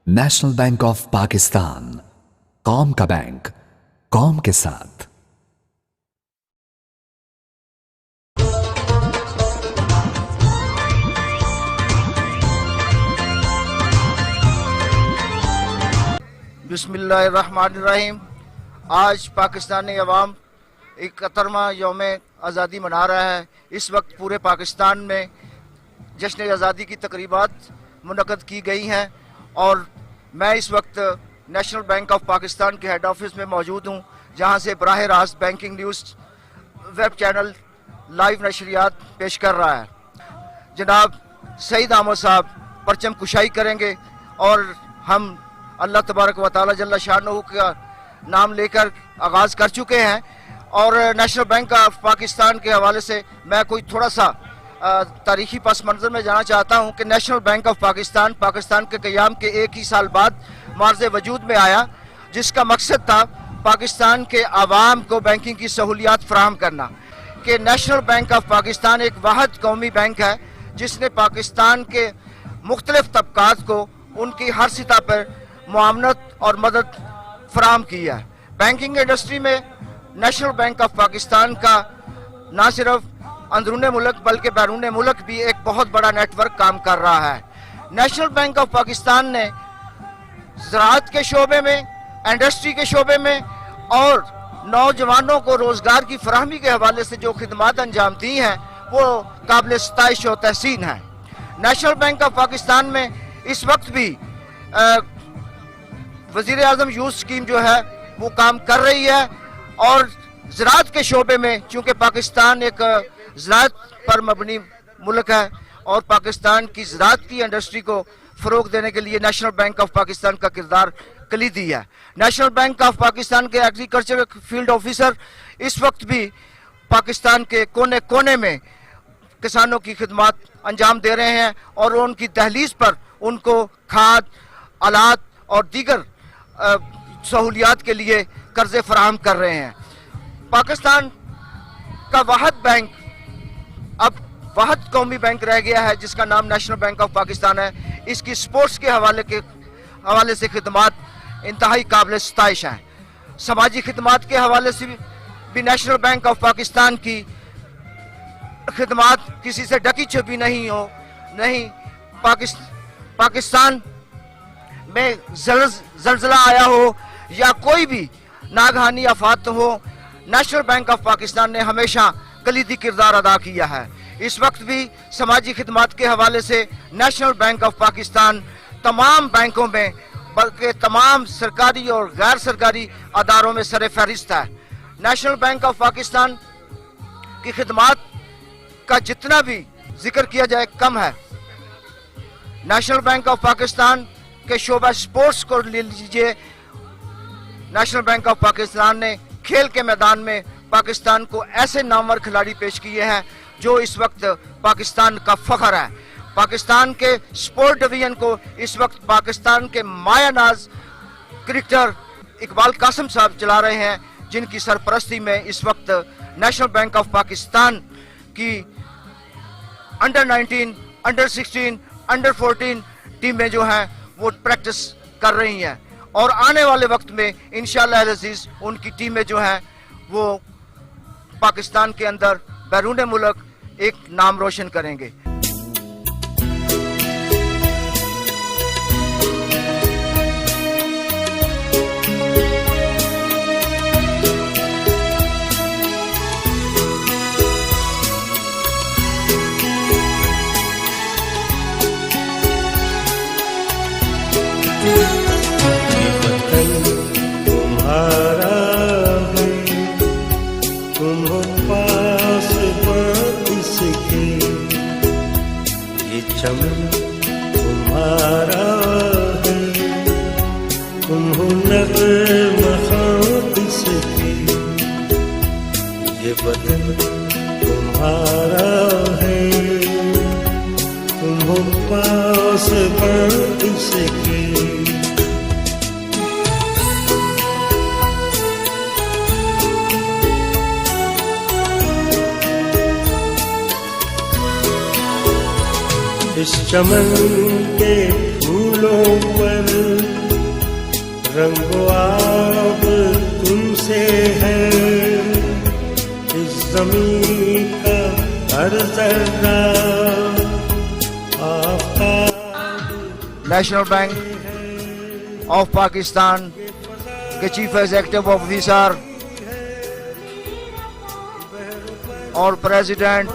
National bank of Pakistan, कौम का bank, कौम के साथ। बिस्मिल्लाहिर्रहमानिर्रहीम। आज पाकिस्तानी अवाम 71वां यौम आज़ादी मना रहा है। इस वक्त पूरे पाकिस्तान में जश्न आज़ादी की तकरीबात मुनक़द की गई हैं और मैं इस वक्त नेशनल बैंक ऑफ पाकिस्तान के हेड ऑफिस में मौजूद हूँ, जहाँ से बराह रास्त banking news web channel live नशरियात पेश कर रहा है। जनाब सईद अहमद साहब परचम कुशाई करेंगे और हम अल्लाह तबारक व तआला जल्ला शानहू का नाम लेकर आगाज़ कर चुके हैं। और नेशनल बैंक ऑफ पाकिस्तान के हवाले से मैं कोई थोड़ा सा तारीखी पस मंज़र में जाना चाहता हूँ कि national bank of Pakistan Pakistan के क़याम के एक ही साल बाद मार्ज़ वजूद में आया, जिसका मकसद था पाकिस्तान के आवाम को बैंकिंग की सहूलियात फराहम करना। कि नेशनल बैंक ऑफ पाकिस्तान एक वाहिद कौमी बैंक है जिसने पाकिस्तान के मुख्तलिफ तबकात को उनकी हर सतह पर मुआवनत और मदद फराहम की है। बैंकिंग इंडस्ट्री में नेशनल बैंक ऑफ पाकिस्तान का न सिर्फ अंदरून मुल्क बल्कि बैरून मुल्क भी एक बहुत बड़ा नेटवर्क काम कर रहा है। नेशनल बैंक ऑफ पाकिस्तान ने ज़राअत के शोबे में, इंडस्ट्री के शोबे में और नौजवानों को रोज़गार की फराहमी के हवाले से जो खिदमात अंजाम दी हैं वो काबिल सताइश व तहसीन है। नेशनल बैंक ऑफ पाकिस्तान में इस वक्त भी वज़ीर आज़म यूथ स्कीम जो है वो काम कर रही है और ज़राअत के शोबे में, चूँकि पाकिस्तान एक ज़राअत पर मबनी मुल्क है और पाकिस्तान की ज़राअत की इंडस्ट्री को फ़रोग देने के लिए नेशनल बैंक ऑफ पाकिस्तान का किरदार कलीदी है। नेशनल बैंक ऑफ पाकिस्तान के एग्रीकल्चर फील्ड ऑफिसर इस वक्त भी पाकिस्तान के कोने कोने में किसानों की खिदमत अंजाम दे रहे हैं और उनकी दहलीज पर उनको खाद, आलात और दीगर सहूलियात के लिए कर्जे फराहम कर रहे हैं। पाकिस्तान का वाहिद बैंक अब वाहिद कौमी बैंक रह गया है जिसका नाम नेशनल बैंक ऑफ पाकिस्तान है। इसकी स्पोर्ट्स के हवाले से खिदमात इंतहाई काबिल सताइश हैं। समाजी खिदमात के हवाले से भी नेशनल बैंक ऑफ पाकिस्तान की खिदमात किसी से ढकी छुपी नहीं। पाकिस्तान में जलजला आया हो या कोई भी नागहानी आफात हो, नेशनल बैंक ऑफ पाकिस्तान ने हमेशा कलीदी किरदार अदा किया है। इस वक्त भी समाजी खिदमात के हवाले से नेशनल बैंक ऑफ पाकिस्तान तमाम बैंकों में बल्कि तमाम सरकारी और गैर सरकारी अदारों में सर फहरिस्त है। नेशनल बैंक ऑफ पाकिस्तान की खिदमात का जितना भी जिक्र किया जाए कम है। नेशनल बैंक ऑफ पाकिस्तान के शोबा स्पोर्ट्स को ले लीजिए। नेशनल बैंक ऑफ पाकिस्तान ने खेल के मैदान में पाकिस्तान को ऐसे नामवर खिलाड़ी पेश किए हैं जो इस वक्त पाकिस्तान का फख्र है। पाकिस्तान के स्पोर्ट डिवीजन को इस वक्त पाकिस्तान के मायानाज क्रिकेटर इकबाल कासिम साहब चला रहे हैं, जिनकी सरपरस्ती में इस वक्त नेशनल बैंक ऑफ पाकिस्तान की अंडर 19, अंडर 16, अंडर 14 टीमें जो हैं वो प्रैक्टिस कर रही हैं और आने वाले वक्त में इंशाअल्लाह अज़ीज़ उनकी टीमें जो हैं वो पाकिस्तान के अंदर बैरून मुल्क एक नाम रोशन करेंगे। चमन तुम्हारा है, तुम हो नग़्मा किसकी, ये बदन तुम्हारा है, तुम हो पास किसकी। इस चमन के फूलों पर रंगो आब तुमसे है, इस ज़मीं का हर ज़र्रा नेशनल बैंक ऑफ पाकिस्तान के चीफ एग्जीक्यूटिव ऑफिसर और प्रेसिडेंट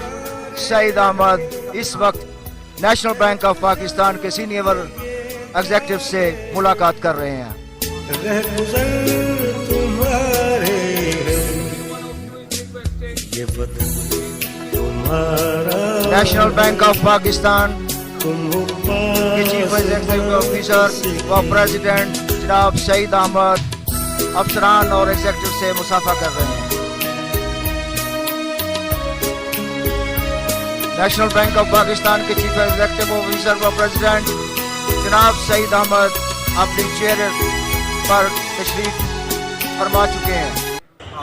सईद अहमद इस वक्त नेशनल बैंक ऑफ पाकिस्तान के सीनियर एग्जीक्यूटिव से मुलाकात कर रहे हैं। तुम्हारे ये तुम्हारा नेशनल बैंक ऑफ पाकिस्तान के चीफ एग्जीक्यूटिव ऑफिसर व प्रेसिडेंट जनाब सईद अहमद अफसरान और एग्जीक्यूटिव से मुसाफा कर रहे हैं। नेशनल बैंक ऑफ पाकिस्तान के चीफ एग्जीक्यूटिव ऑफिसर व प्रेसिडेंट जनाब सईद अहमद अपनी चेयर पर तशरीफ फरमा चुके हैं।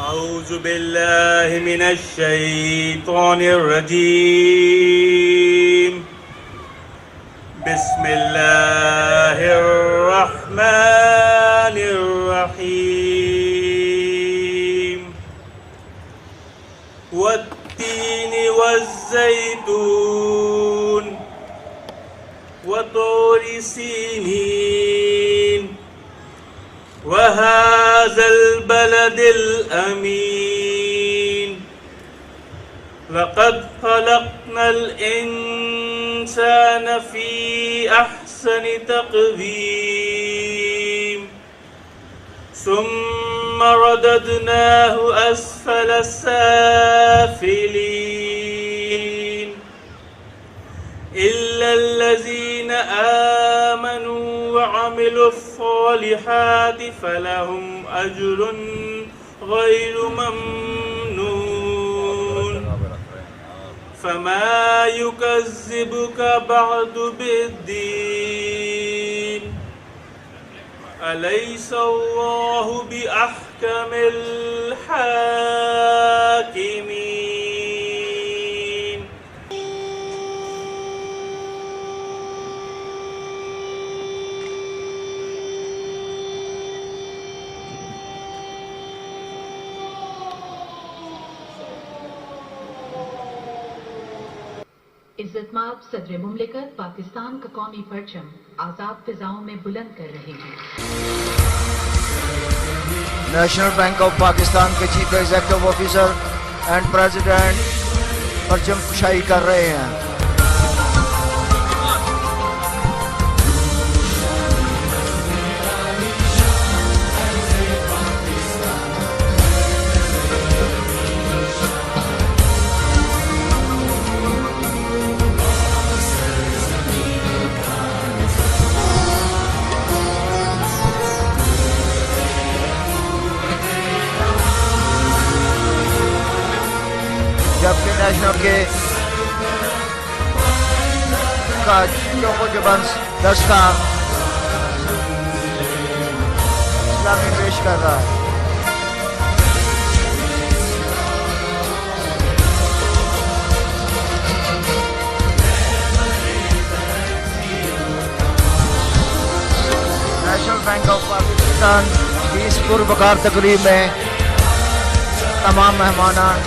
औज़ु बिल्लाहि मिनश शैतानिर रजीम, बिस्मिल्लाहिर रहमानिर रहीम, वत्तीनि वज़्ज़ैतून वतूरि सीनीन वहाज़ल बलदिल अमीन, लक़द ख़लक़नल इंसान फ़ी अहसनि तक़वीम, सुम्मा रददनाहु अस्फ़ल साफ़िलीन, इल्लल्लज़ीना आमनू वअमिलुस्सॉलिहाति फलहुम अज्रुन गैरु ममनून, फमा युकज़्ज़िबुका बअदु बिद्दीन, अलैसल्लाहु बिअहकमिल हाकिमीन। इज्जतमाब सदर मुमलिकत पाकिस्तान का कौमी परचम आज़ाद फिजाओं में बुलंद कर रहे हैं। नेशनल बैंक ऑफ पाकिस्तान के chief executive officer and president परचम कुशाई कर रहे हैं। जबकि नेशनल के का चौको जबंस दस्ता इस्लामी पेश कर रहा है। नेशनल बैंक ऑफ पाकिस्तान की इस पुरवकार तकरीब में तमाम मेहमानान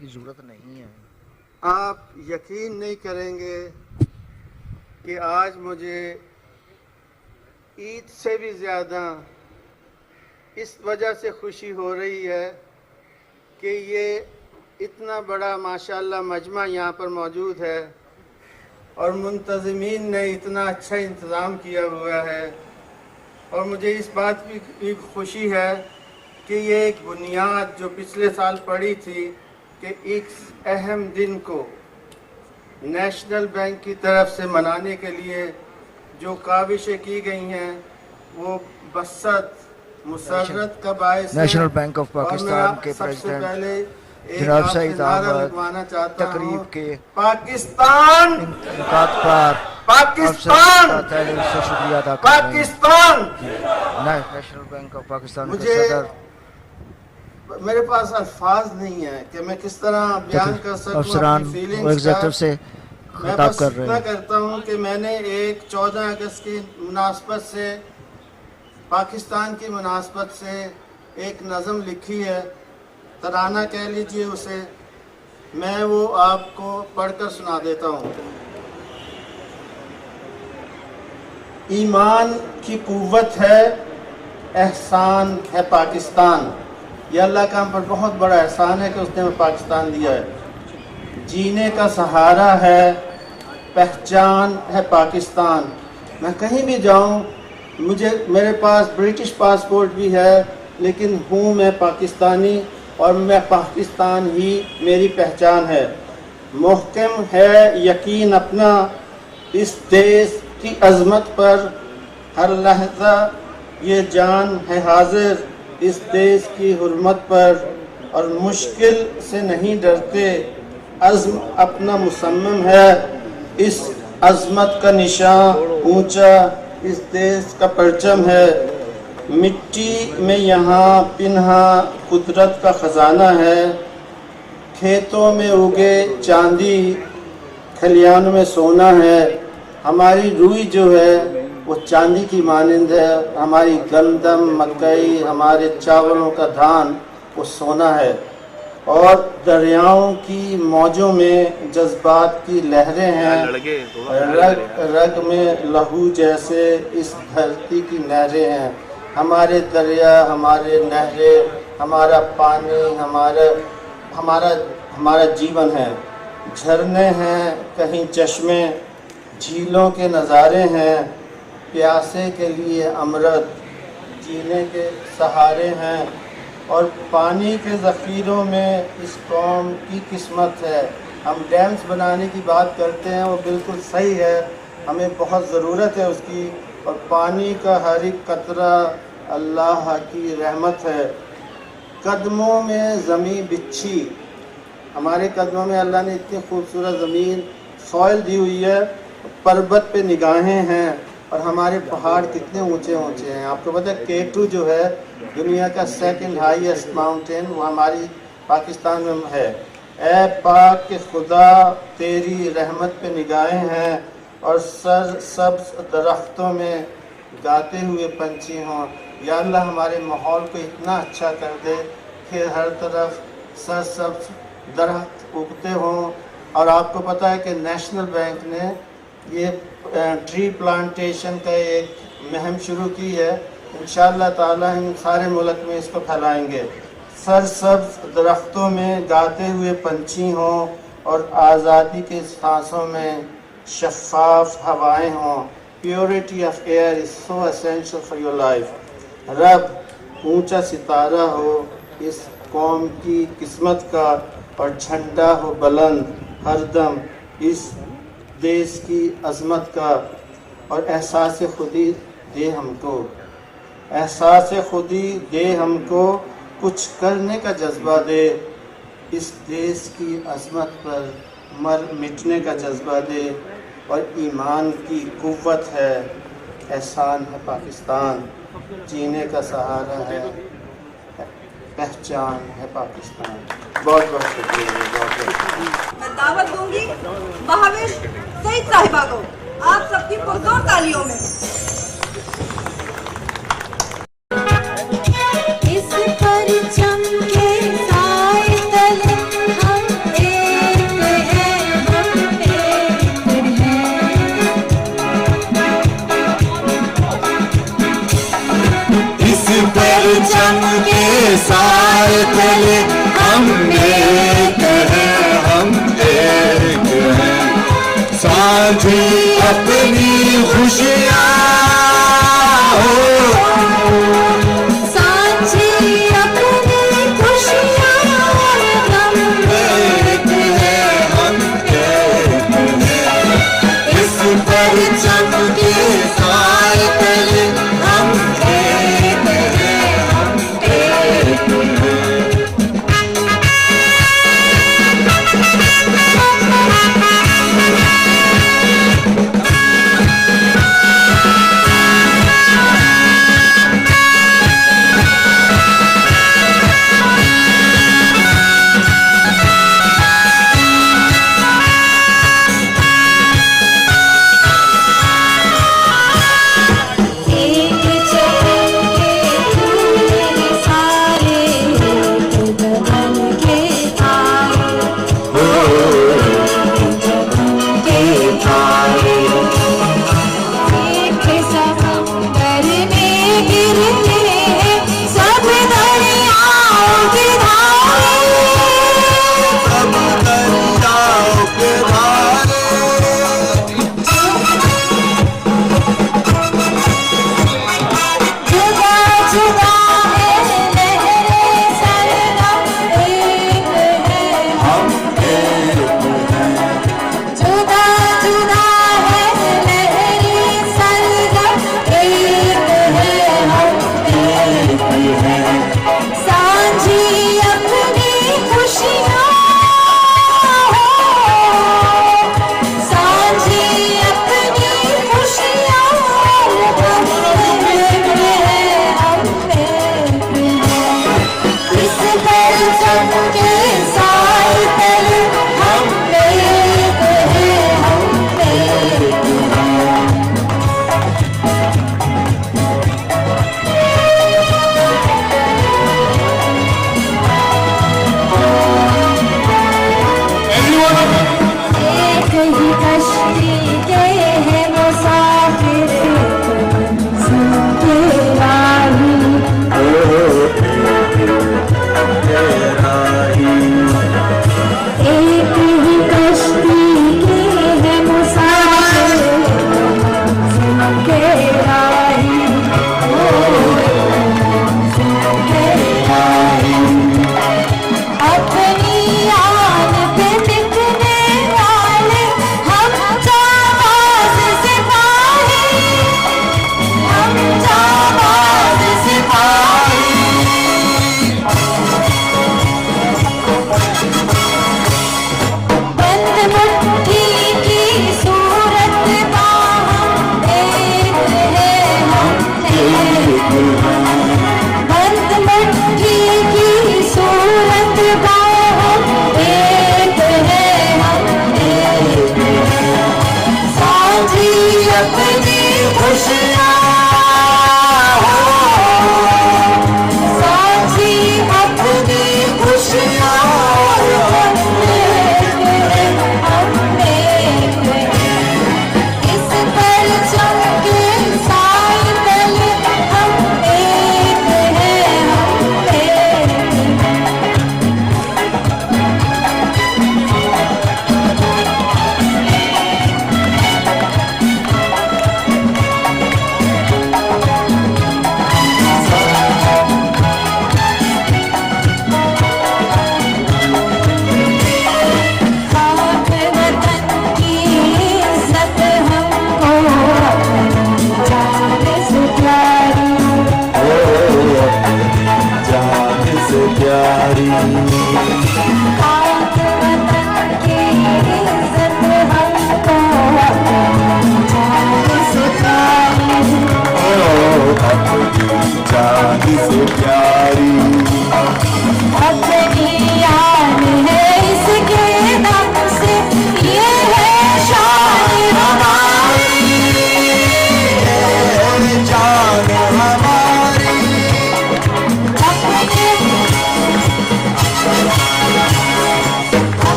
की जरूरत नहीं है। आप यकीन नहीं करेंगे कि आज मुझे ईद से भी ज़्यादा इस वजह से खुशी हो रही है कि ये इतना बड़ा माशाल्लाह मजमा यहाँ पर मौजूद है और मुंतज़मीन ने इतना अच्छा इंतज़ाम किया हुआ है। और मुझे इस बात की खुशी है कि ये एक बुनियाद जो पिछले साल पड़ी थी कि एक अहम दिन को नेशनल बैंक की तरफ से मनाने के लिए जो काविशें की गई हैं वो बसत मुसर्रत का बायस है। नेशनल बैंक ऑफ पाकिस्तान के प्रेसिडेंट जनाब सईद अहमद तकरीब के पाकिस्तान पाकिस्तान से शुक्रिया अदा करते हैं। Pakistan national bank of Pakistan के मुझे सदर मेरे पास अल्फाज नहीं है कि मैं किस तरह बयान कर सकूं अफसरान अपनी और एग्जीक्यूटिव फीलिंग्स से मैं खिताब बस कर रहे इतना हैं। करता हूँ कि मैंने एक 14 अगस्त की मुनासबत से, पाकिस्तान की मुनासबत से एक नज़म लिखी है, तराना कह लीजिए उसे, मैं वो आपको पढ़कर सुना देता हूँ। ईमान की कुव्वत है, एहसान है पाकिस्तान। ये अल्लाह का हम पर बहुत बड़ा एहसान है कि उसने हमें पाकिस्तान दिया है। जीने का सहारा है, पहचान है पाकिस्तान। मैं कहीं भी जाऊं, मेरे पास ब्रिटिश पासपोर्ट भी है, लेकिन हूँ मैं पाकिस्तानी और मैं पाकिस्तान ही मेरी पहचान है। मुहकम है यकीन अपना इस देश की अज़मत पर, हर लहज़ा ये जान है हाजिर इस देश की हुर्मत पर, और मुश्किल से नहीं डरते, अज़्म अपना मुसम्मम है, इस अज़मत का निशान ऊंचा इस देश का परचम है। मिट्टी में यहाँ पिन्हा कुदरत का ख़जाना है, खेतों में उगे चांदी खलियानों में सोना है। हमारी रूई जो है वो चांदी की मानिंद है, हमारी गंदम मकई हमारे चावलों का धान वो सोना है। और दरियाओं की मौजों में जज्बात की लहरें हैं, रग रग में लहू जैसे इस धरती की नहरें हैं। हमारे दरिया, हमारे नहरें, हमारा पानी, हमारा जीवन है। झरने हैं, कहीं चश्मे, झीलों के नज़ारे हैं, प्यासे के लिए अमृत, जीने के सहारे हैं। और पानी के ज़ख़ीरों में इस कौम की किस्मत है। हम डैम्स बनाने की बात करते हैं, वो बिल्कुल सही है, हमें बहुत ज़रूरत है उसकी। और पानी का हर एक कतरा अल्लाह की रहमत है। कदमों में ज़मीन बिछी, हमारे कदमों में अल्लाह ने इतनी खूबसूरत ज़मीन सॉइल दी हुई है। पर्वत पे निगाहें हैं, और हमारे पहाड़ कितने ऊंचे ऊंचे हैं। आपको पता है K2 जो है दुनिया का सेकंड हाईएस्ट माउंटेन, वो हमारी पाकिस्तान में है। ए पाक के खुदा तेरी रहमत पे निगाहें हैं, और सर सब्ज़ दरख्तों में गाते हुए पंछी हों। या अल्लाह हमारे माहौल को इतना अच्छा कर दे कि हर तरफ सर सब्ज़ दरख्त उगते हों। और आपको पता है कि नेशनल बैंक ने ये ट्री प्लांटेशन का एक मुहिम शुरू की है। इंशाअल्लाह ताला हम सारे मुल्क में इसको फैलाएंगे। सरसब्ज़ दरख्तों में गाते हुए पंछी हों, और आज़ादी के सांसों में शफ़ाफ हवाएं हों। Purity of air is so essential for your life. रब ऊंचा सितारा हो इस कौम की किस्मत का, और झंडा हो बुलंद हरदम इस देश की अज़मत का। और एहसास खुदी दे हमको, एहसास खुदी दे हमको, कुछ करने का जज्बा दे। इस देश की अज़मत पर मर मिटने का जज्बा दे। और ईमान की कुव्वत है, एहसान है पाकिस्तान, जीने का सहारा है, पहचान है पाकिस्तान। बहुत बहुत शुक्रिया, बहुत बहुत शुक्रिया। मैं दावत दूंगी महाविश सईद साहिबा को, आप सबकी पुरजोर तालियों में। इस परचम के साए तले हम एक हैं, हम एक हैं। इस परचम के साए तले हम एक हैं, हम एक हैं। साझी अपनी खुशियाँ हो, साझी अपनी खुशियाँ, हम एक हैं, हम एक हैं। इस परचम के साए तले हम एक हैं, हम एक हैं।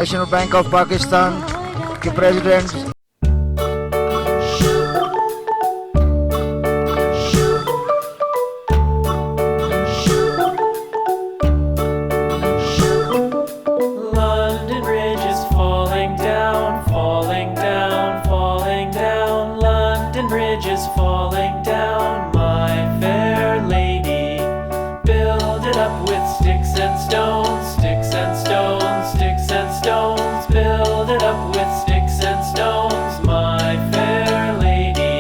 नेशनल बैंक ऑफ पाकिस्तान के president London Bridge is falling down, falling down, falling down. London Bridge is falling down, my fair lady. Build it up with sticks and stones, sticks and stones, sticks and stones. Build it up with sticks and stones, my fair lady.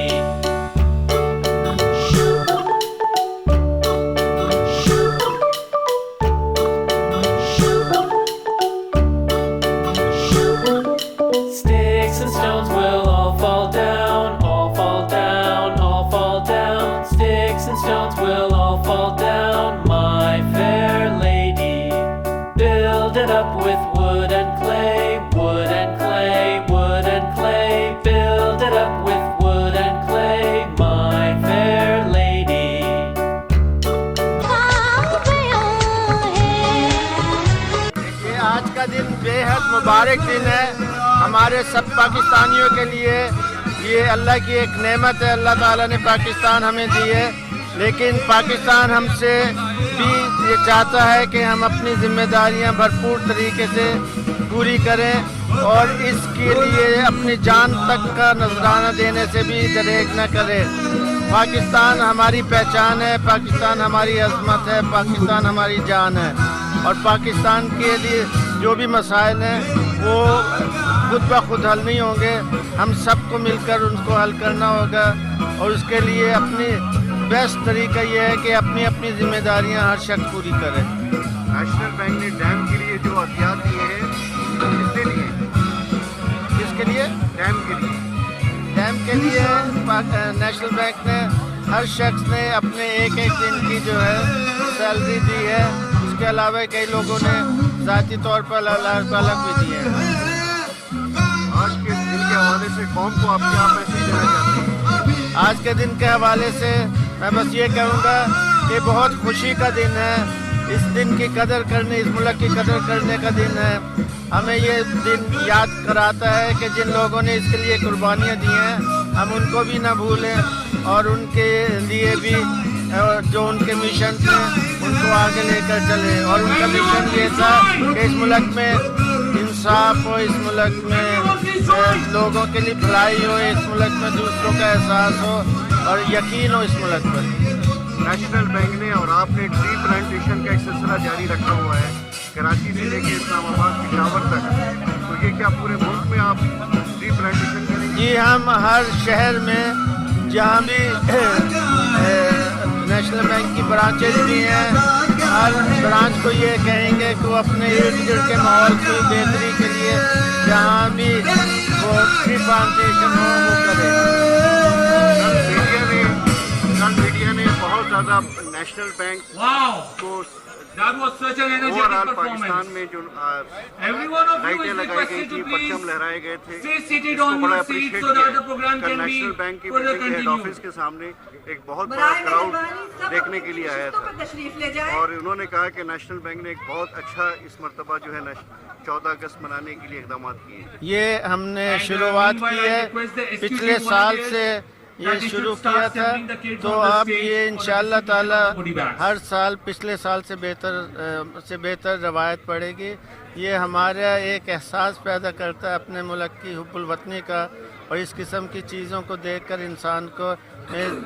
Sticks and stones will all fall down, all fall down, all fall down. Sticks and stones will all fall down, my fair lady. Build it up with wood and clay, wood and clay, wood and clay. Build it up with wood and clay, my fair lady. ये आज का दिन बेहद मुबारक दिन है हमारे सब पाकिस्तानियों के लिए। ये अल्लाह की एक नेमत है, अल्लाह ताला ने पाकिस्तान हमें दी है, लेकिन पाकिस्तान हमसे भी ये चाहता है कि हम अपनी जिम्मेदारियां भरपूर तरीके से पूरी करें और इसके लिए अपनी जान तक का नजराना देने से भी दरेक न करें। पाकिस्तान हमारी पहचान है, पाकिस्तान हमारी अजमत है, पाकिस्तान हमारी जान है और पाकिस्तान के लिए जो भी मसाइल हैं वो खुद ब खुद हल नहीं होंगे, हम सबको मिलकर उनको हल करना होगा और उसके लिए अपनी बेस्ट तरीका ये है कि अपनी अपनी जिम्मेदारियां हर शख्स पूरी करे। नेशनल बैंक ने डैम के लिए जो अहतियात दिए हैं किसके लिए? किसके लिए? डैम के लिए। डैम के लिए नेशनल बैंक ने हर शख्स ने अपने एक एक दिन की जो है सैलरी दी है। उसके अलावा कई लोगों ने ज़ाती तौर पर अलग भी दिए हैं। आज के दिन के हवाले से कौम को आप क्या मैसेज देना चाहते हैं? आज के दिन के हवाले से मैं बस ये कहूँगा कि बहुत खुशी का दिन है। इस दिन की कदर करने, इस मुल्क की कदर करने का दिन है। हमें ये दिन याद कराता है कि जिन लोगों ने इसके लिए कुर्बानियाँ दी हैं हम उनको भी ना भूलें और उनके लिए भी जो उनके मिशन थे उनको आगे लेकर चले। और उनका मिशन ये था कि इस मुल्क में इंसाफ हो, इस मुल्क में लोगों के लिए भलाई हो, इस मुल्क में दूसरों का एहसास हो और यकीन हो इस मुल्क पर। नेशनल बैंक ने और आपने ट्री प्लांटेशन का एक सिलसिला जारी रखा हुआ है कराची से लेकर इस्लामाबाद पेशावर तक, तो ये क्या पूरे मुल्क में आप ट्री प्लांटेशन करेंगे? जी, हम हर शहर में जहाँ भी नेशनल बैंक की ब्रांचेज भी हैं, हर ब्रांच को ये कहेंगे कि वो अपने इर्द गिर्द के माहौल की बेहतरी के लिए जहाँ भी वो ट्री प्लांटेशन हो वो करें। मीडिया ने बहुत ज़्यादा नेशनल बैंक को ओवरऑल पाकिस्तान में जो लाइटें लगाई गई थी, परचम लहराए गए थे, इसको बड़ा अप्रिशिएट किया। कल नेशनल बैंक की बिल्डिंग हेड ऑफिस के सामने एक बहुत बड़ा क्राउड देखने के लिए आया था और उन्होंने कहा कि नेशनल बैंक ने एक बहुत अच्छा इस मरतबा जो है 14 अगस्त मनाने के लिए इकदाम किए। ये हमने शुरुआत की है, पिछले साल से ये शुरू किया था, तो अब ये इंशाअल्लाह ताला हर साल पिछले साल से बेहतर रवायत पड़ेगी। ये हमारा एक एहसास पैदा करता है अपने मुल्क की हुब्बुल वतनी का और इस किस्म की चीज़ों को देखकर इंसान को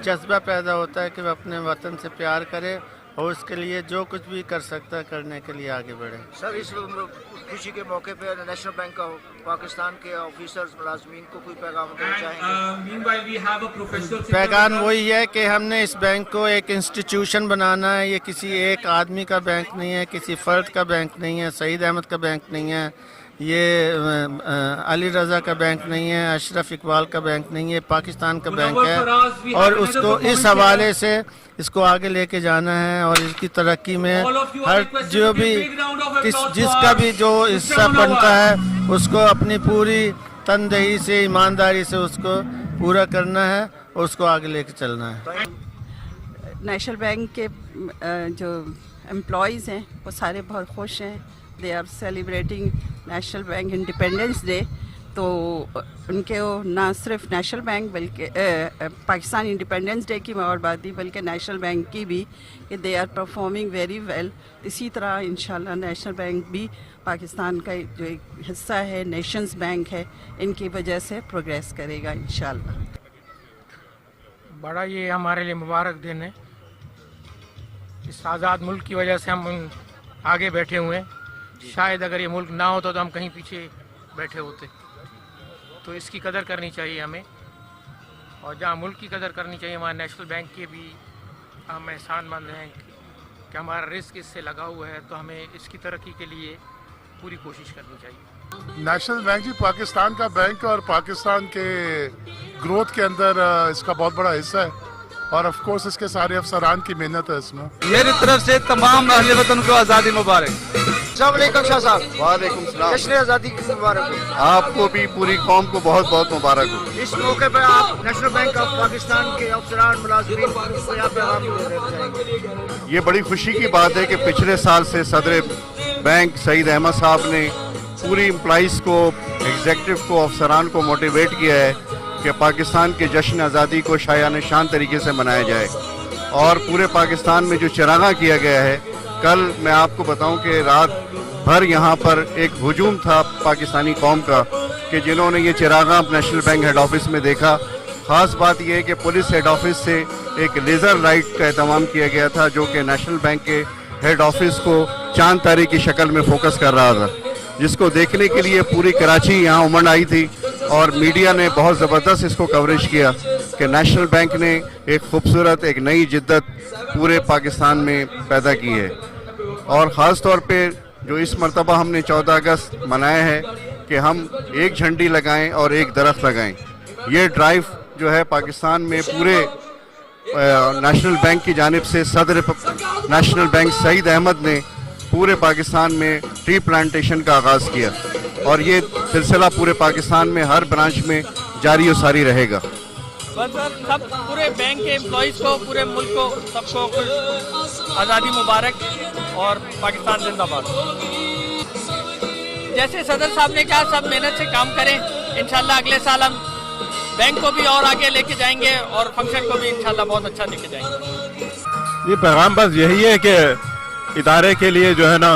जज्बा पैदा होता है कि वह अपने वतन से प्यार करे और उसके लिए जो कुछ भी कर सकता है करने के लिए आगे बढ़े। सर, इस खुशी के मौके पर नेशनल बैंक ऑफ पाकिस्तान के ऑफिसर्स मुलाजमीन को कोई पैगाम देना चाहेंगे? पैगाम वही है कि हमने इस बैंक को एक इंस्टीट्यूशन बनाना है। ये किसी एक आदमी का बैंक नहीं है, किसी फ़र्द का बैंक नहीं है, सईद अहमद का बैंक नहीं है, ये अली रज़ा का बैंक नहीं है, अशरफ इकबाल का बैंक नहीं है, पाकिस्तान का बैंक है और उसको इस हवाले से इसको आगे लेके जाना है और इसकी तरक्की में हर जो भी जिसका भी जो हिस्सा बनता है उसको अपनी पूरी तनदेही से, ईमानदारी से उसको पूरा करना है और उसको आगे लेके चलना है। नेशनल बैंक के जो एम्प्लॉयज़ हैं वो सारे बहुत खुश हैं। They are celebrating national bank independence day, तो उनके ना सिर्फ नेशनल बैंक बल्कि पाकिस्तान इंडिपेंडेंस डे की और बात दी, बल्कि नेशनल बैंक की भी, कि they are performing very well. इसी तरह इंशाल्लाह नेशनल बैंक भी पाकिस्तान का जो एक हिस्सा है, नेशंस बैंक है, इनकी वजह से प्रोग्रेस करेगा इंशाल्लाह। बड़ा ये हमारे लिए मुबारक दिन है। इस आज़ाद मुल्क की वजह से हम आगे बैठे हुए हैं। शायद अगर ये मुल्क ना होता तो हम कहीं पीछे बैठे होते। तो इसकी कदर करनी चाहिए हमें, और जहाँ मुल्क की कदर करनी चाहिए वहाँ नेशनल बैंक के भी हम एहसानमंद हैं कि हमारा रिस्क इससे लगा हुआ है, तो हमें इसकी तरक्की के लिए पूरी कोशिश करनी चाहिए। नेशनल बैंक जी पाकिस्तान का बैंक है और पाकिस्तान के ग्रोथ के अंदर इसका बहुत बड़ा हिस्सा है, और ऑफ कोर्स इसके सारे अफसरान की मेहनत है इसमें। मेरी तरफ से तमाम अहले वतन को आज़ादी मुबारक। अस्सलामुअलैकुम शाह साहब। वालेकुम सलाम। जश्न आज़ादी की मुबारक हो। आपको भी पूरी कौम को बहुत बहुत मुबारक हो। इस मौके पर आप नेशनल बैंक ऑफ पाकिस्तान के अफसरान मुलाजिमीन को यहाँ पे आराम देना चाहेंगे। ये बड़ी खुशी की बात है कि पिछले साल से सदर बैंक सईद अहमद साहब ने पूरी एम्प्लॉइज़ को, एग्जीक्यूटिव को, अफसरान को मोटिवेट किया है कि पाकिस्तान के जश्न आज़ादी को शायान शान तरीके से मनाया जाए। और पूरे पाकिस्तान में जो चरागा किया गया है, कल मैं आपको बताऊं कि रात भर यहाँ पर एक हुजूम था पाकिस्तानी कौम का कि जिन्होंने ये चिरागा नेशनल बैंक हेड ऑफिस में देखा। ख़ास बात यह है कि पुलिस हेड ऑफिस से एक लेज़र लाइट का एहतमाम किया गया था जो कि नेशनल बैंक के हेड ऑफिस को चांद तारे की शक्ल में फोकस कर रहा था, जिसको देखने के लिए पूरी कराची यहाँ उमड़ आई थी। और मीडिया ने बहुत ज़बरदस्त इसको कवरेज किया कि नेशनल बैंक ने एक खूबसूरत, एक नई जिद्दत पूरे पाकिस्तान में पैदा की है। और ख़ास तौर पे जो इस मरतबा हमने 14 अगस्त मनाया है कि हम एक झंडी लगाएं और एक दरख्त लगाएं। ये ड्राइव जो है पाकिस्तान में पूरे नेशनल बैंक की जानिब से सदर नेशनल बैंक सईद अहमद ने पूरे पाकिस्तान में ट्री प्लांटेशन का आगाज़ किया, और ये सिलसिला पूरे पाकिस्तान में हर ब्रांच में जारी और सारी रहेगा। बस सब पूरे बैंक के एम्प्लॉइज़ को, पूरे मुल्क को, सबको आज़ादी मुबारक और पाकिस्तान जिंदाबाद। जैसे सदर साहब ने कहा, सब मेहनत से काम करें। इंशाल्लाह अगले साल हम बैंक को भी और आगे लेके जाएंगे और फंक्शन को भी इंशाल्लाह बहुत अच्छा लेके जाएंगे। ये पैगाम बस यही है कि इदारे के लिए जो है ना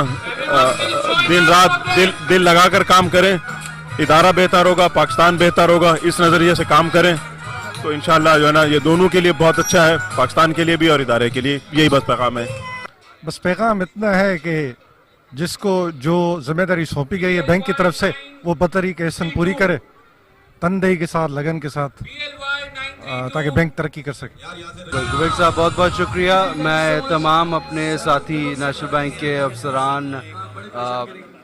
दिन रात दिल लगाकर काम करें। इदारा बेहतर होगा, पाकिस्तान बेहतर होगा, इस नज़रिए से काम करें तो इंशाल्लाह जो है ना ये दोनों के लिए बहुत अच्छा है, पाकिस्तान के लिए भी और इदारे के लिए। यही बस पैगाम है। बस पैगाम इतना है कि जिसको जो जिम्मेदारी सौंपी गई है बैंक की तरफ से, वो बतरीके एहसन पूरी करे, तनदेही के साथ, लगन के साथ, ताकि बैंक तरक्की कर सके। जुबैर साहब बहुत बहुत शुक्रिया। मैं तमाम अपने साथी नेशनल बैंक के अफसरान,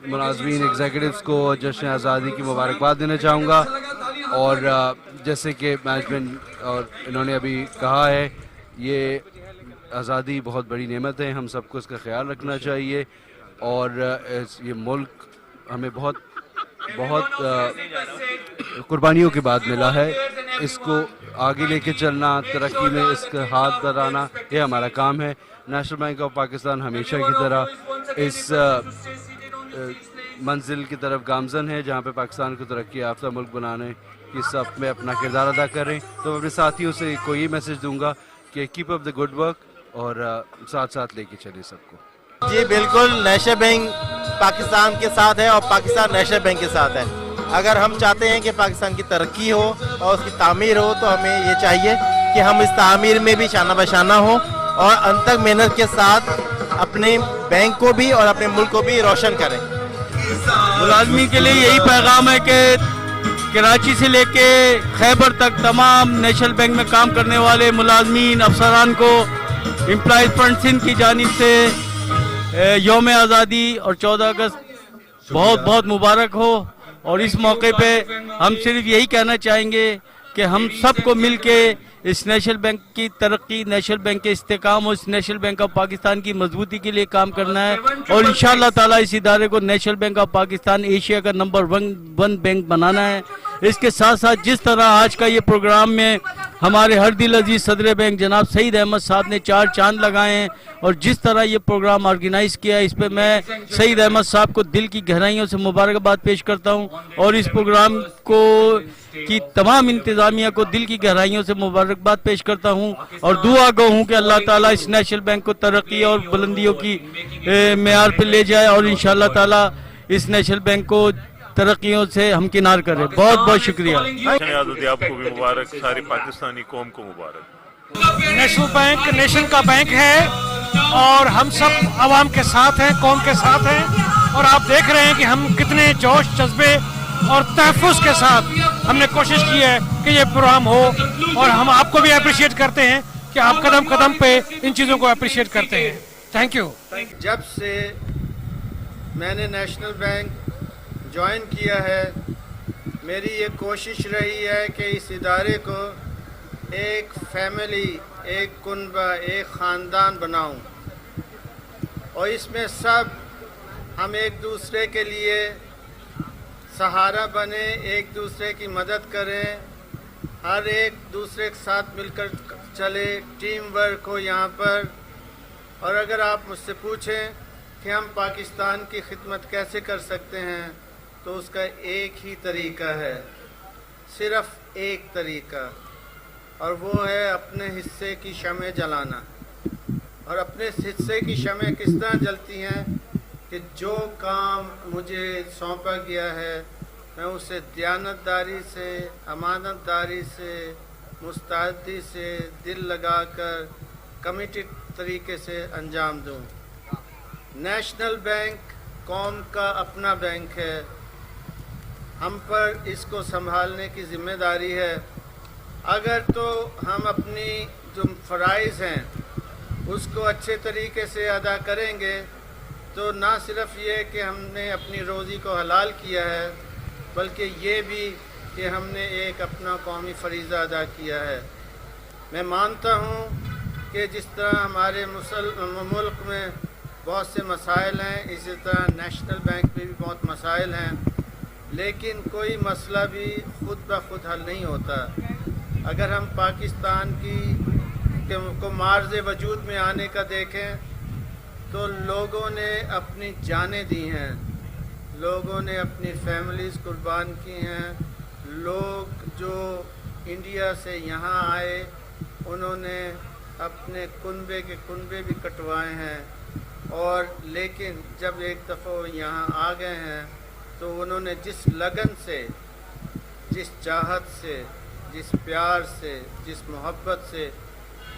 मुलाजमीन, एग्जीक्यूटिव्स को जश्न आज़ादी की मुबारकबाद देना चाहूँगा। और जैसे कि मैनेजमेंट और इन्होंने अभी कहा है, ये आज़ादी बहुत बड़ी नेमत है, हम सबको इसका ख्याल रखना चाहिए। और ये मुल्क हमें बहुत कुर्बानियों के बाद मिला है। इसको आगे लेके चलना, तरक्की में इसका हाथ बढ़ाना, ये हमारा काम है। नेशनल बैंक ऑफ पाकिस्तान हमेशा की तरह इस मंजिल की तरफ गामजन है जहाँ पे पाकिस्तान को तरक्की याफ्ता मुल्क बनाने की सब में अपना किरदार अदा करें। तो मैं अपने साथियों से कोई मैसेज दूंगा कि keep up the good work और साथ साथ लेके चले सबको। जी बिल्कुल, नेशनल बैंक पाकिस्तान के साथ है और पाकिस्तान नेशनल बैंक के साथ है। अगर हम चाहते हैं कि पाकिस्तान की तरक्की हो और उसकी तामीर हो, तो हमें ये चाहिए कि हम इस तामीर में भी शाना बशाना हो और अनथक मेहनत के साथ अपने बैंक को भी और अपने मुल्क को भी रोशन करें। मुलाजमी के लिए यही पैगाम है कि कराची से लेके खैबर तक तमाम नेशनल बैंक में काम करने वाले मुलाजमीन, अफसरान को एम्प्लॉइज फंड सिंध की जानिब से यौम आज़ादी और 14 अगस्त बहुत बहुत मुबारक हो। और इस मौके पे हम सिर्फ यही कहना चाहेंगे कि हम सबको मिल के इस नेशनल बैंक की तरक्की, नेशनल बैंक के इस्तेकाम और इस नेशनल बैंक ऑफ पाकिस्तान की मजबूती के लिए काम करना है। और इंशाअल्लाह ताला इस इदारे को national bank of Pakistan Asia का नंबर 1 बैंक बनाना है। इसके साथ साथ जिस तरह आज का ये प्रोग्राम में हमारे हर दिल अजीज सदर बैंक जनाब सईद अहमद साहब ने 4 चांद लगाए हैं और जिस तरह ये प्रोग्राम ऑर्गेनाइज किया है, इस पे मैं सईद अहमद साहब को दिल की गहराइयों से मुबारकबाद पेश करता हूं और इस प्रोग्राम को की तमाम इंतजामिया को दिल की गहराइयों से मुबारकबाद पेश करता हूं और दुआ गो हूं कि अल्लाह ताला इस नेशनल बैंक को तरक्की और बुलंदियों की मेयार पे ले जाए और इंशाअल्लाह ताला इस नेशनल बैंक को तरक्कियों से हमकिनार करे। बहुत बहुत शुक्रिया। आज़ादी आपको भी मुबारक, सारी पाकिस्तानी कौम को मुबारक। नेशनल बैंक नेशन का बैंक है और हम सब आवाम के साथ हैं, कौम के साथ हैं और आप देख रहे हैं कि हम कितने जोश जज्बे और तहफ़्फ़ुज़ के साथ हमने कोशिश की है कि ये प्रोग्राम हो और हम आपको भी अप्रिशिएट करते हैं कि आप कदम कदम पे इन चीज़ों को अप्रिशिएट करते हैं। Thank you. जब से मैंने नेशनल बैंक ज्वाइन किया है, मेरी ये कोशिश रही है कि इस इदारे को एक फैमिली, एक कुनबा, एक ख़ानदान बनाऊं और इसमें सब हम एक दूसरे के लिए सहारा बने, एक दूसरे की मदद करें, हर एक दूसरे के साथ मिलकर चले, टीम वर्क हो यहाँ पर। और अगर आप मुझसे पूछें कि हम पाकिस्तान की खिदमत कैसे कर सकते हैं तो उसका एक ही तरीका है, सिर्फ एक तरीका, और वो है अपने हिस्से की शमें जलाना। और अपने हिस्से की शमें किस तरह जलती हैं कि जो काम मुझे सौंपा गया है मैं उसे दयानतदारी से, अमानतदारी से, मुस्तैदी से, दिल लगाकर कमिटेड तरीके से अंजाम दूं। नेशनल बैंक कौम का अपना बैंक है, हम पर इसको संभालने की जिम्मेदारी है। अगर तो हम अपनी जो फ़राइज़ हैं उसको अच्छे तरीके से अदा करेंगे तो ना सिर्फ ये कि हमने अपनी रोज़ी को हलाल किया है बल्कि ये भी कि हमने एक अपना कौमी फ़रीज़ा अदा किया है। मैं मानता हूँ कि जिस तरह हमारे मुल्क में बहुत से मसाइल हैं, इसी तरह नेशनल बैंक में भी बहुत मसाइल हैं, लेकिन कोई मसला भी खुद ब खुद हल नहीं होता। अगर हम पाकिस्तान को मार्ज़ वजूद में आने का देखें तो लोगों ने अपनी जानें दी हैं, लोगों ने अपनी फैमिलीज़ कुर्बान की हैं। लोग जो इंडिया से यहाँ आए उन्होंने अपने कुनबे भी कटवाए हैं और लेकिन जब एक दफ़ा यहाँ आ गए हैं तो उन्होंने जिस लगन से, जिस चाहत से, जिस प्यार से, जिस मोहब्बत से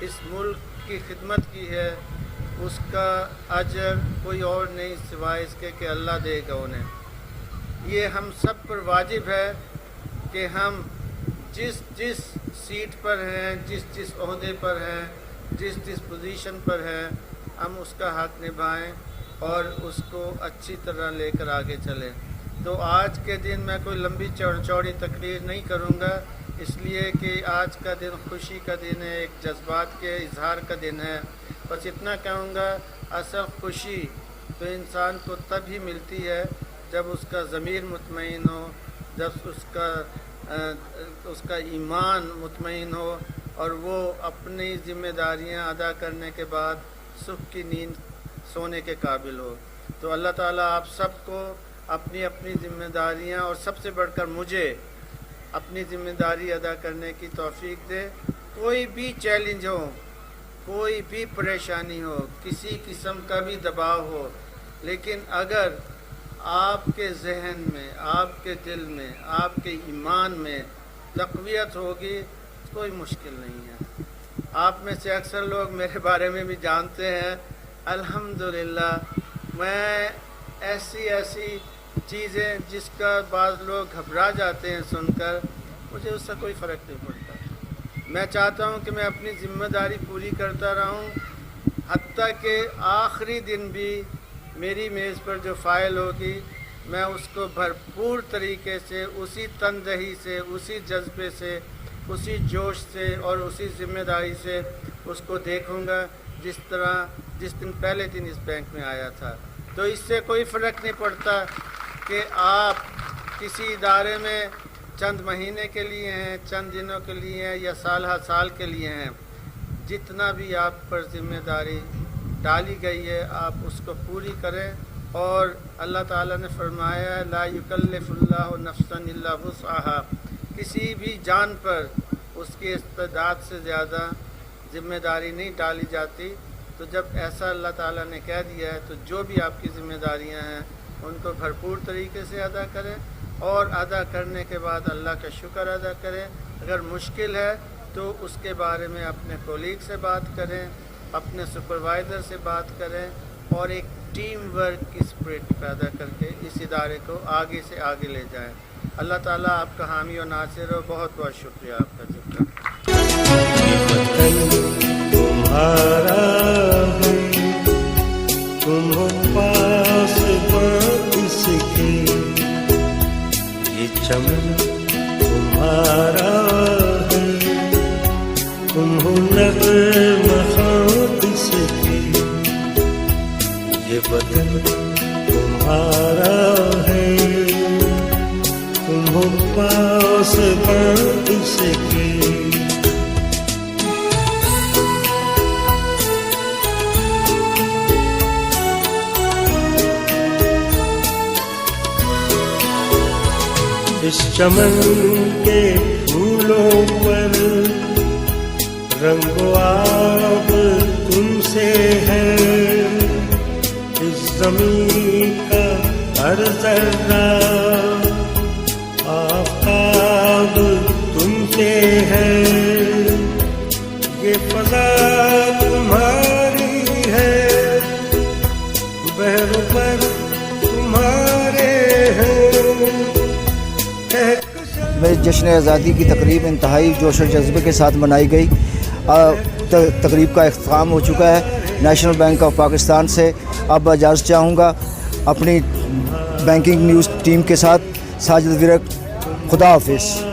इस मुल्क की खिदमत की है उसका अजर कोई और नहीं सिवाय इसके कि अल्लाह देगा उन्हें। ये हम सब पर वाजिब है कि हम जिस जिस सीट पर हैं, जिस जिस ओहदे पर हैं, जिस जिस पोजीशन पर हैं, हम उसका हक निभाएं और उसको अच्छी तरह लेकर आगे चलें। तो आज के दिन मैं कोई लंबी चौड़ी तकरीर नहीं करूँगा, इसलिए कि आज का दिन खुशी का दिन है, एक जज्बात के इजहार का दिन है। बस इतना कहूँगा, असल खुशी तो इंसान को तभी मिलती है जब उसका ज़मीर मुतमईन हो, जब उसका ईमान मुतमईन हो और वो अपनी ज़िम्मेदारियाँ अदा करने के बाद सुख की नींद सोने के काबिल हो। तो अल्लाह ताला आप सबको अपनी अपनी ज़िम्मेदारियाँ और सबसे बढ़कर मुझे अपनी ज़िम्मेदारी अदा करने की तौफीक दे। कोई भी चैलेंज हो, कोई भी परेशानी हो, किसी किस्म का भी दबाव हो, लेकिन अगर आपके जहन में, आपके दिल में, आपके ईमान में तक़वियत होगी तो कोई मुश्किल नहीं है। आप में से अक्सर लोग मेरे बारे में भी जानते हैं, अल्हम्दुलिल्लाह मैं ऐसी चीज़ें जिसका बाज़ लोग घबरा जाते हैं सुनकर, मुझे उससे कोई फ़र्क नहीं पड़ता। मैं चाहता हूं कि मैं अपनी ज़िम्मेदारी पूरी करता रहूं, हत्ता कि आखिरी दिन भी मेरी मेज़ पर जो फ़ाइल होगी मैं उसको भरपूर तरीके से, उसी तनदही से, उसी जज्बे से, उसी जोश से और उसी ज़िम्मेदारी से उसको देखूंगा जिस दिन पहले दिन इस बैंक में आया था। तो इससे कोई फ़र्क नहीं पड़ता कि आप किसी इदारे में चंद महीने के लिए हैं, चंद दिनों के लिए हैं या साल हर साल के लिए हैं, जितना भी आप पर जिम्मेदारी डाली गई है आप उसको पूरी करें। और अल्लाह ताला ने फरमाया ला युकल्लिफुल्लाहु नफ्सन इल्ला वुसअहा, किसी भी जान पर उसकी इस्तेदाद से ज़्यादा जिम्मेदारी नहीं डाली जाती। तो जब ऐसा अल्लाह ताला ने कह दिया है तो जो भी आपकी ज़िम्मेदारियां हैं उनको भरपूर तरीके से अदा करें और अदा करने के बाद अल्लाह का शुक्र अदा करें। अगर मुश्किल है तो उसके बारे में अपने कोलीग से बात करें, अपने सुपरवाइज़र से बात करें और एक टीम वर्क की स्पिरिट पैदा करके इस इदारे को आगे से आगे ले जाएं। अल्लाह ताला आपका हामी और नासिर हो। बहुत बहुत शुक्रिया आपका जिक्र। तुम्हारा है, तुम हो पास इसके, ये चमन तुम्हारा है, तुम हो नग़्मा इसके, ये बदन तुम्हारा है, तुम हो पास इसके। इस चमन के फूलों पर रंगो आब तुमसे है, इस ज़मीन का हर ज़र्रा आफ़ताब तुमसे है, ये फ़ज़ा तुम्हारी है, बहरों पर तुम्हारे हैं। जश्न आज़ादी की तकरीब इंतहाई जोश और जज्बे के साथ मनाई गई। तकरीब का इख्तिताम हो चुका है। नेशनल बैंक ऑफ पाकिस्तान से अब इजाज़त चाहूँगा अपनी बैंकिंग न्यूज़ टीम के साथ। साजिद विरक, खुदा हाफिज़।